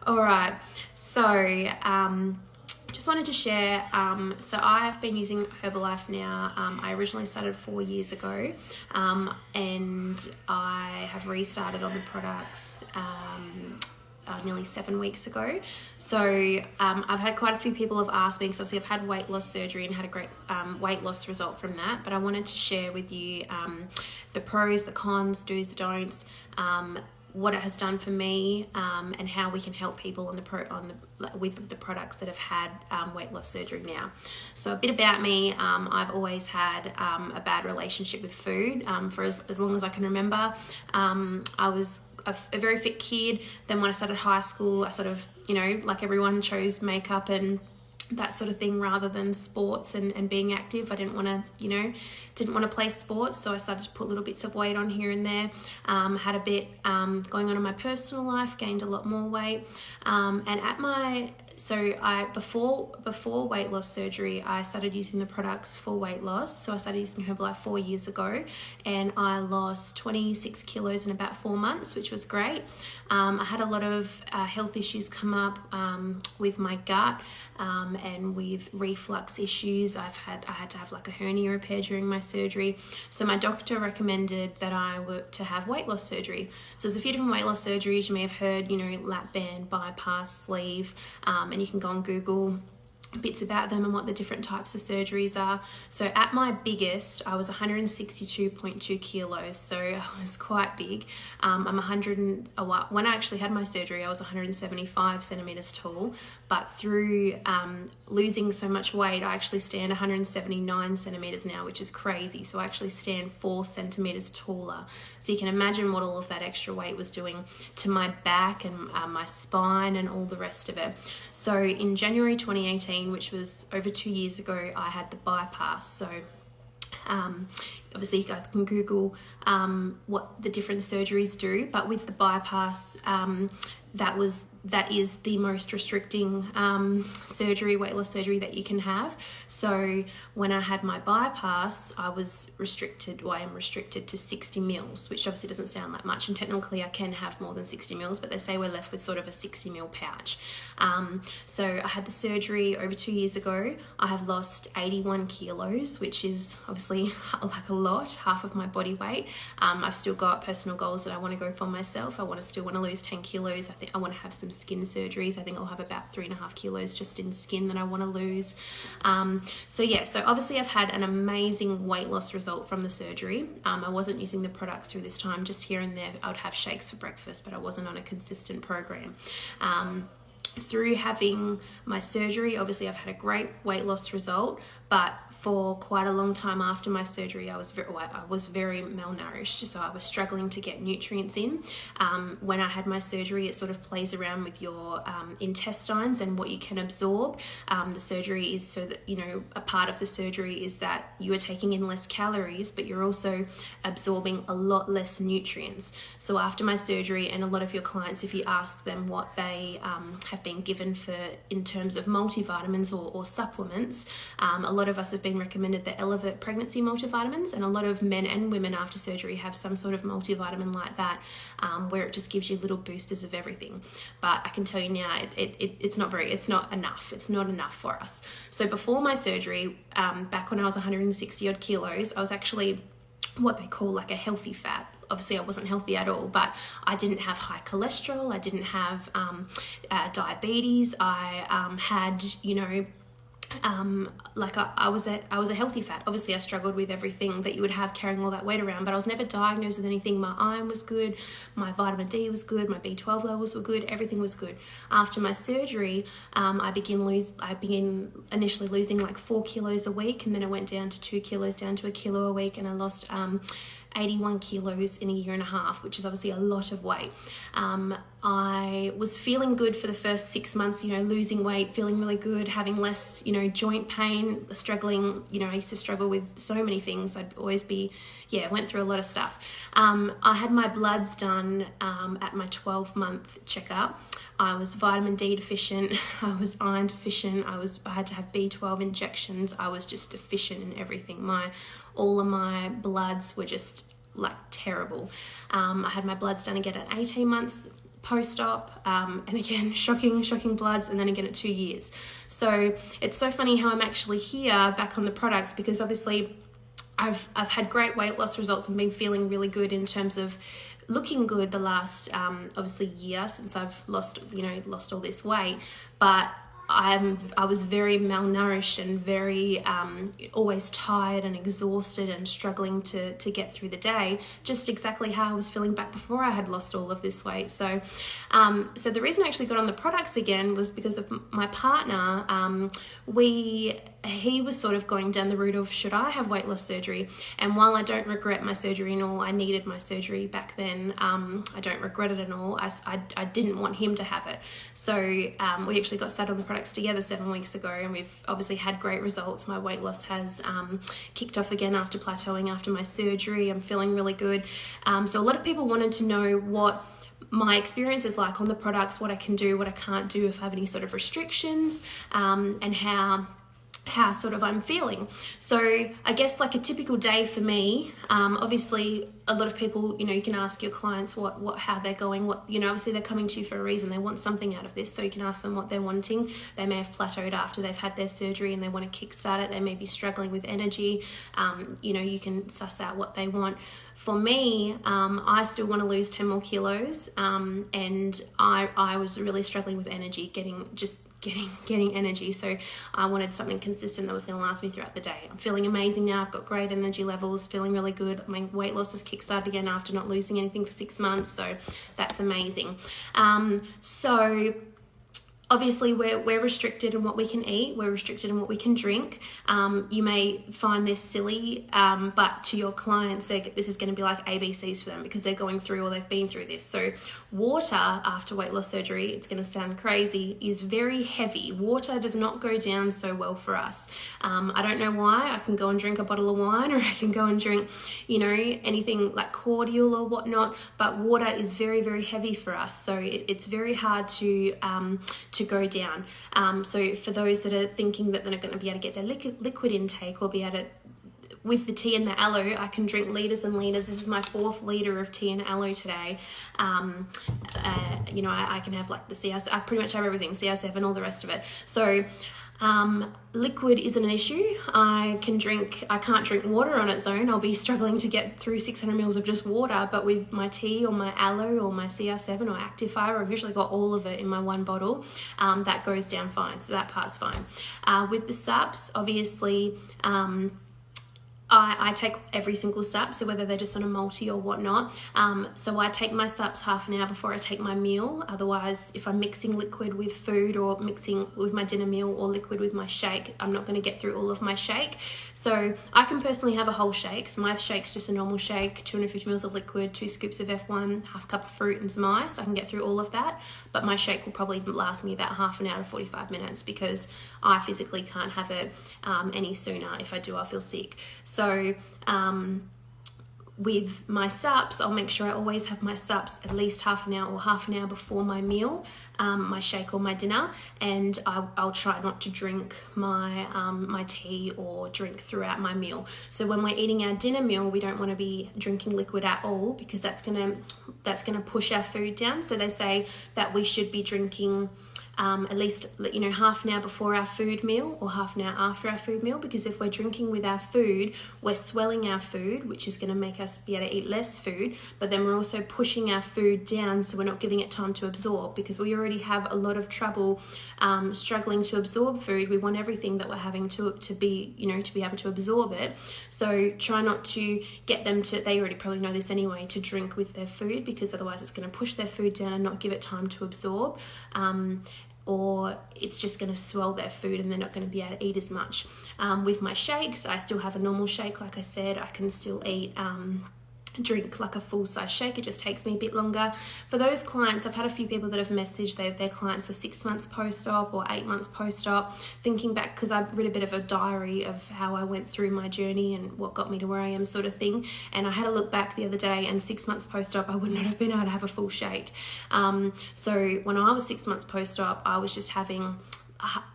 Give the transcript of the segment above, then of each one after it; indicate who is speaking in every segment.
Speaker 1: All right, so just wanted to share, so I've been using Herbalife now. I originally started 4 years ago, and I have restarted on the products nearly 7 weeks ago. So I've had quite a few people have asked me, because obviously I've had weight loss surgery and had a great weight loss result from that, but I wanted to share with you the pros, the cons, do's, the don'ts, what it has done for me, and how we can help people with the products that have had weight loss surgery now. So a bit about me, I've always had a bad relationship with food for as long as I can remember. I was a very fit kid. Then when I started high school, I sort of, like everyone, chose makeup and that sort of thing rather than sports and being active. I didn't want to play sports, so I started to put little bits of weight on here and there. Had a bit going on in my personal life, gained a lot more weight, before weight loss surgery, I started using the products for weight loss. So I started using Herbalife 4 years ago, and I lost 26 kilos in about 4 months, which was great. I had a lot of health issues come up with my gut and with reflux issues. I had to have like a hernia repair during my surgery. So my doctor recommended that I were to have weight loss surgery. So there's a few different weight loss surgeries. You may have heard, lap band, bypass, sleeve, and you can go on Google bits about them and what the different types of surgeries are. So at my biggest, I was 162.2 kilos, so I was quite big. When I actually had my surgery, I was 175 centimeters tall, but through losing so much weight, I actually stand 179 centimeters now, which is crazy. So I actually stand 4 centimeters taller. So you can imagine what all of that extra weight was doing to my back and my spine and all the rest of it. So in January 2018, which was over 2 years ago, I had the bypass. So obviously you guys can Google what the different surgeries do, but with the bypass, that is the most restricting weight loss surgery that you can have. So when I had my bypass, I am restricted to 60 mils, which obviously doesn't sound like much, and technically I can have more than 60 mils, but they say we're left with sort of a 60 mil pouch. So I had the surgery over 2 years ago. I have lost 81 kilos, which is obviously like a lot, half of my body weight. I've still got personal goals that I want to go for myself. I still want to lose 10 kilos. I think I want to have some skin surgeries. I think I'll have about 3.5 kilos just in skin that I want to lose. So obviously I've had an amazing weight loss result from the surgery. I wasn't using the products through this time, just here and there. I would have shakes for breakfast, but I wasn't on a consistent program. Through having my surgery, obviously I've had a great weight loss result, but for quite a long time after my surgery, I was very malnourished, so I was struggling to get nutrients in. When I had my surgery, it sort of plays around with your intestines and what you can absorb. The surgery is so that, a part of the surgery is that you are taking in less calories, but you're also absorbing a lot less nutrients. So after my surgery, and a lot of your clients, if you ask them what they have been given in terms of multivitamins or supplements, a lot of us have been recommended the Elevate pregnancy multivitamins, and a lot of men and women after surgery have some sort of multivitamin like that, where it just gives you little boosters of everything. But I can tell you now, it's not enough. It's not enough for us. So before my surgery, back when I was 160 odd kilos, I was actually what they call like a healthy fat. Obviously I wasn't healthy at all, but I didn't have high cholesterol. I didn't have diabetes. I had, I was a healthy fat. Obviously I struggled with everything that you would have carrying all that weight around, but I was never diagnosed with anything. My iron was good, my vitamin D was good, my B12 levels were good, everything was good. After my surgery, I began initially losing like 4 kilos a week, and then it went down to 2 kilos, down to 1 kilo a week, and I lost 81 kilos in a year and a half, which is obviously a lot of weight. I was feeling good for the first 6 months, losing weight, feeling really good, having less, joint pain, struggling, I used to struggle with so many things. I'd always went through a lot of stuff. I had my bloods done at my 12-month checkup. I was vitamin D deficient, I was iron deficient, I had to have B12 injections. I was just deficient in everything. All of my bloods were just like terrible. I had my bloods done again at 18 months post-op, and again, shocking bloods, and then again at 2 years. So it's so funny how I'm actually here back on the products, because obviously I've had great weight loss results and been feeling really good in terms of looking good the last obviously year since I've lost all this weight, but I was very malnourished and very always tired and exhausted and struggling to get through the day, just exactly how I was feeling back before I had lost all of this weight. So so the reason I actually got on the products again was because of my partner. He was sort of going down the route of, should I have weight loss surgery? And while I don't regret my surgery and all, I needed my surgery back then, I don't regret it at all. I didn't want him to have it. So we actually got started on the products together 7 weeks ago, and we've obviously had great results. My weight loss has kicked off again after plateauing after my surgery. I'm feeling really good. So a lot of people wanted to know what my experience is like on the products, what I can do, what I can't do, if I have any sort of restrictions, and how sort of I'm feeling. So I guess like a typical day for me, obviously a lot of people, you can ask your clients how they're going, obviously they're coming to you for a reason. They want something out of this. So you can ask them what they're wanting. They may have plateaued after they've had their surgery and they want to kickstart it. They may be struggling with energy. You can suss out what they want. For me, I still want to lose 10 more kilos, and I was really struggling with energy, getting energy. So I wanted something consistent that was going to last me throughout the day. I'm feeling amazing now. I've got great energy levels, feeling really good. My weight loss has kickstarted again after not losing anything for 6 months. So that's amazing. So obviously we're restricted in what we can eat, we're restricted in what we can drink. You may find this silly, but to your clients, this is going to be like ABCs for them because they're going through or they've been through this. So water after weight loss surgery, it's going to sound crazy, is very heavy. Water does not go down so well for us. I don't know why. I can go and drink a bottle of wine, or I can go and drink, anything like cordial or whatnot, but water is very, very heavy for us. So it's very hard to go down. So for those that are thinking that they're not going to be able to get their liquid intake or be able to, with the tea and the aloe, I can drink litres and litres. This is my 4th litre of tea and aloe today. I can have like the CR7, I pretty much have everything, CR7, all the rest of it. So liquid isn't an issue. I can't drink water on its own. I'll be struggling to get through 600 mils of just water, but with my tea or my aloe or my CR7 or active fiber, I've usually got all of it in my one bottle. That goes down fine, so that part's fine. With the SAPs, obviously, I take every single SAP, so whether they're just on a multi or whatnot. So I take my SAPs half an hour before I take my meal. Otherwise, if I'm mixing liquid with food or mixing with my dinner meal or liquid with my shake, I'm not going to get through all of my shake. So I can personally have a whole shake. So my shake's just a normal shake, 250 mils of liquid, 2 scoops of F1, half a cup of fruit and some ice. I can get through all of that. But my shake will probably last me about half an hour to 45 minutes because I physically can't have it any sooner. If I do, I'll feel sick. So with my SAPs, I'll make sure I always have my SAPs at least half an hour before my meal, my shake or my dinner, and I'll try not to drink my tea or drink throughout my meal. So when we're eating our dinner meal, we don't want to be drinking liquid at all because that's gonna push our food down. So they say that we should be drinking at least half an hour before our food meal or half an hour after our food meal, because if we're drinking with our food, we're swelling our food, which is going to make us be able to eat less food, but then we're also pushing our food down, so we're not giving it time to absorb, because we already have a lot of trouble struggling to absorb food. We want everything that we're having to be able to absorb it. So try not to get them to, they already probably know this anyway, to drink with their food, because otherwise it's going to push their food down and not give it time to absorb. Or it's just going to swell their food and they're not going to be able to eat as much. With my shakes, I still have a normal shake. Like I said, I can still drink like a full-size shake. It just takes me a bit longer. For those clients, I've had a few people that have messaged their clients are 6 months post-op or 8 months post-op, thinking back, because I've written a bit of a diary of how I went through my journey and what got me to where I am, sort of thing. And I had a look back the other day, and 6 months post-op, I would not have been able to have a full shake. So when I was 6 months post-op, I was just having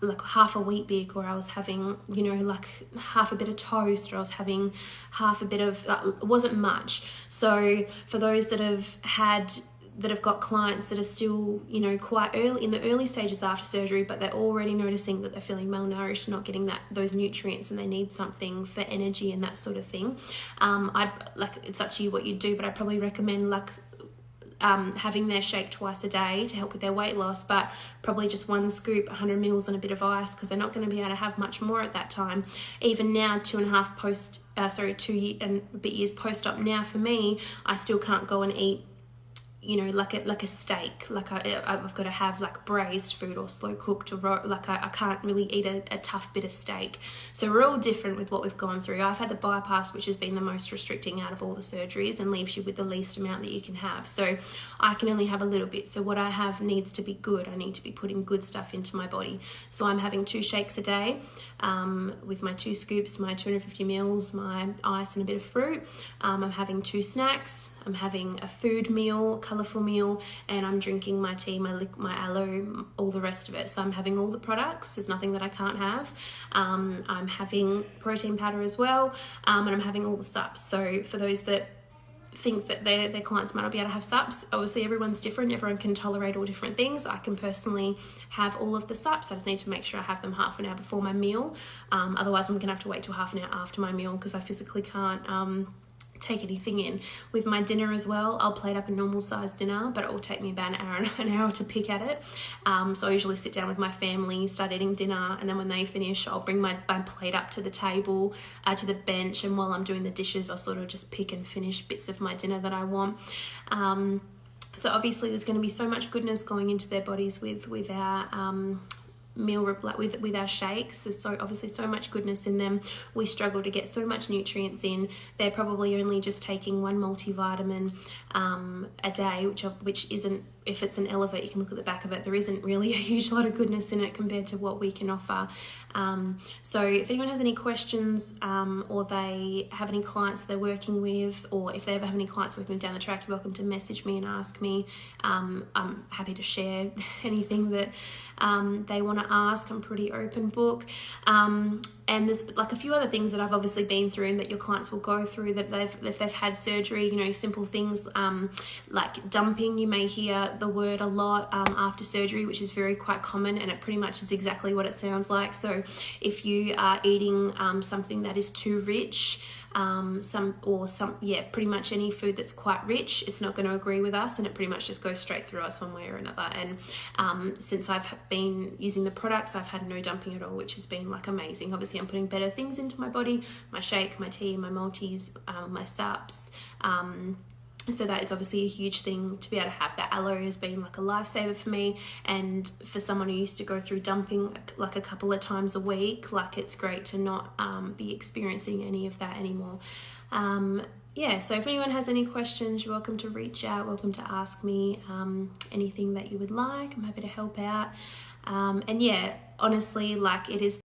Speaker 1: like half a wheat bix, or I was having like half a bit of toast, or I was having half a bit of it wasn't much. So for those that have had that have got clients that are still, you know, quite early in the early stages after surgery, but they're already noticing that they're feeling malnourished, not getting those nutrients, and they need something for energy and that sort of thing. It's up to you what you do, but I'd probably recommend having their shake twice a day to help with their weight loss, but probably just 1 scoop, 100 mils and a bit of ice, because they're not going to be able to have much more at that time. Even now, 2 and a bit years post-op now, for me, I still can't go and eat, you know, like a steak. Like I've got to have like braised food or slow cooked, or I can't really eat a tough bit of steak. So we're all different with what we've gone through. I've had the bypass, which has been the most restricting out of all the surgeries and leaves you with the least amount that you can have. So I can only have a little bit. So what I have needs to be good. I need to be putting good stuff into my body. So I'm having 2 shakes a day with my 2 scoops, my 250 mils, my ice and a bit of fruit. I'm having 2 snacks. I'm having a food meal, colourful meal, and I'm drinking my tea, my aloe, all the rest of it. So I'm having all the products. There's nothing that I can't have. I'm having protein powder as well, and I'm having all the sups. So for those that think that their clients might not be able to have sups, obviously everyone's different. Everyone can tolerate all different things. I can personally have all of the sups. I just need to make sure I have them half an hour before my meal. Otherwise, I'm going to have to wait till half an hour after my meal, because I physically can't take anything in. With my dinner as well, I'll plate up a normal sized dinner, but it will take me about an hour to pick at it. So I usually sit down with my family, start eating dinner, and then when they finish, I'll bring my plate up to the table, to the bench, and while I'm doing the dishes, I'll sort of just pick and finish bits of my dinner that I want. So obviously there's going to be so much goodness going into their bodies with our meal, with our shakes. There's obviously so much goodness in them. We struggle to get so much nutrients in. They're probably only just taking 1 multivitamin a day, which isn't, if it's an Elevate, you can look at the back of it, there isn't really a huge lot of goodness in it compared to what we can offer. So if anyone has any questions, or they have any clients they're working with, or if they ever have any clients working with down the track, you're welcome to message me and ask me. I'm happy to share anything that they want to ask. I'm pretty open book. And there's like a few other things that I've obviously been through and that your clients will go through, that if they've had surgery, you know, simple things like dumping. You may hear the word a lot after surgery, which is quite common, and it pretty much is exactly what it sounds like. So if you are eating something that is too rich, pretty much any food that's quite rich, it's not going to agree with us, and it pretty much just goes straight through us one way or another. And since I've been using the products, I've had no dumping at all, which has been like amazing. Obviously I'm putting better things into my body, my shake, my tea, my multis, my sups, so that is obviously a huge thing to be able to have. That aloe has been like a lifesaver for me, and for someone who used to go through dumping like a couple of times a week, like it's great to not be experiencing any of that anymore. Yeah, so if anyone has any questions, you're welcome to reach out, welcome to ask me anything that you would like. I'm happy to help out. And yeah, honestly, like it is